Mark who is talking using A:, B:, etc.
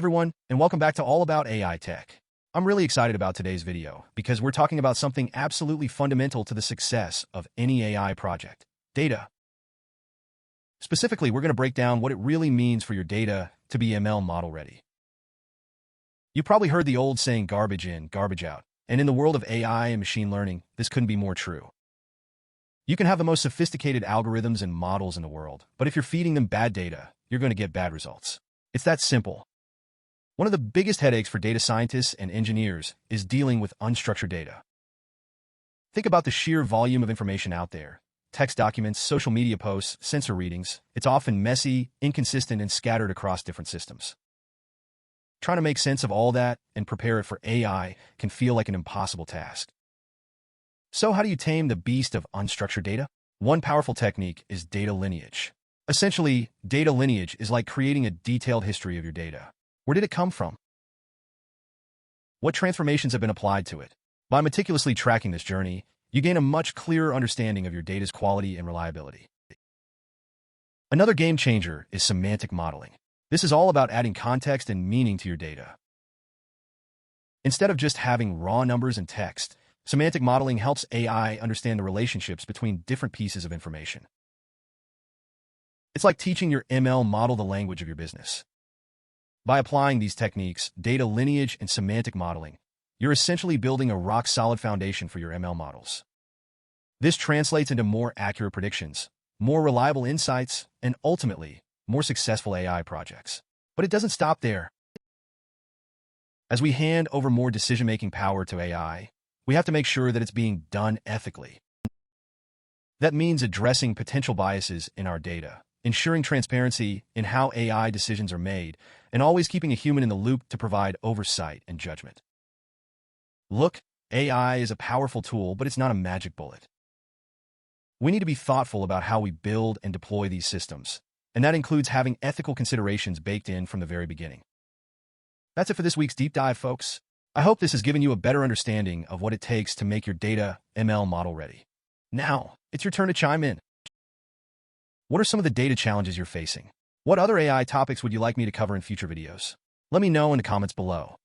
A: everyone, and welcome back to All About AI Tech. I'm really excited about today's video because we're talking about something absolutely fundamental to the success of any AI project: data. Specifically, we're going to break down what it really means for your data to be ML model ready. You probably heard the old saying garbage in, garbage out, and in the world of AI and machine learning, this couldn't be more true. You can have the most sophisticated algorithms and models in the world, but if you're feeding them bad data, you're going to get bad results. It's that simple. One of the biggest headaches for data scientists and engineers is dealing with unstructured data. Think about the sheer volume of information out there: text documents, social media posts, sensor readings. It's often messy, inconsistent, and scattered across different systems. Trying to make sense of all that and prepare it for AI can feel like an impossible task. So how do you tame the beast of unstructured data? One powerful technique is data lineage. Essentially, data lineage is like creating a detailed history of your data. Where did it come from? What transformations have been applied to it? By meticulously tracking this journey, you gain a much clearer understanding of your data's quality and reliability. Another game changer is semantic modeling. This is all about adding context and meaning to your data. Instead of just having raw numbers and text, semantic modeling helps AI understand the relationships between different pieces of information. It's like teaching your ML model the language of your business. By applying these techniques, data lineage and semantic modeling, you're essentially building a rock-solid foundation for your ML models. This translates into more accurate predictions, more reliable insights, and ultimately, more successful AI projects. But it doesn't stop there. As we hand over more decision-making power to AI, we have to make sure that it's being done ethically. That means addressing potential biases in our data, ensuring transparency in how AI decisions are made, and always keeping a human in the loop to provide oversight and judgment. Look, AI is a powerful tool, but it's not a magic bullet. We need to be thoughtful about how we build and deploy these systems, and that includes having ethical considerations baked in from the very beginning. That's it for this week's deep dive, folks. I hope this has given you a better understanding of what it takes to make your data ML model ready. Now, it's your turn to chime in. What are some of the data challenges you're facing? What other AI topics would you like me to cover in future videos? Let me know in the comments below.